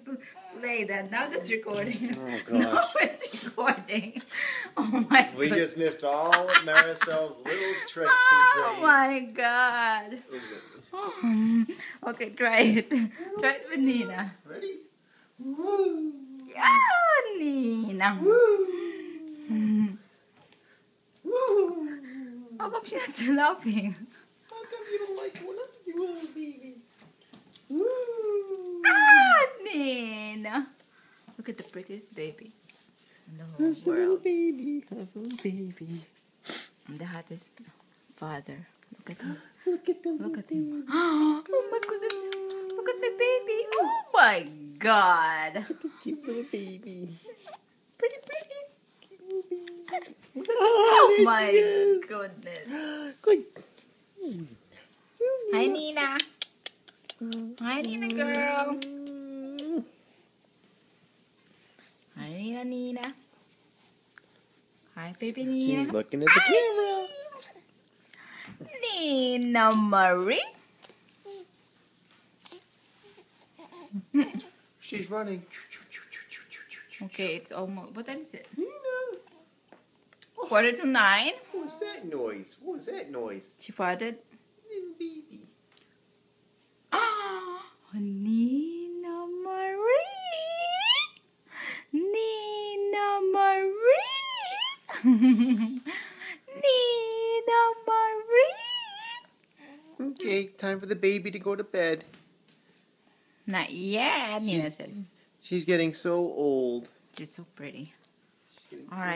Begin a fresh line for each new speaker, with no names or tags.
to play that. Now that's recording.
Oh
Now
gosh.
it's recording. Oh my god.
We just missed all of Maricel's little tricks
Oh
and
my god.
trades.
Okay, try it. Try it with Nina.
Ready? Woo!
Yeah, Nina.
Woo! Woo!
How come she's not laughing?
How come you don't like one of you little baby? Woo!
Ah, Nina. Look at the prettiest baby in the whole
That's a little
world.
baby. That's a little baby.
And the hottest father. Look at him.
Look at the
Look
little
at him.
baby.
Oh my goodness. Look at my baby. Oh my god.
Look at the cute little baby.
Pretty, pretty.
Cute little baby.
Oh
there
my
she is.
goodness.
Good.
Hi, Nina. Hi, Nina girl. Hi, Nina. Hi, baby Nina.
Looking at the camera.
Nina Marie.
She's running.
Okay, it's almost. What time is it?
Nina.
8:45.
What was that noise? What was that noise?
She farted.
Little baby.
Oh, Nina Marie. Nina Marie. Nina Marie.
Okay, time for the baby to go to bed.
Not yet, Nina said.
She's getting so old.
She's so pretty.
She's getting
All
so
right.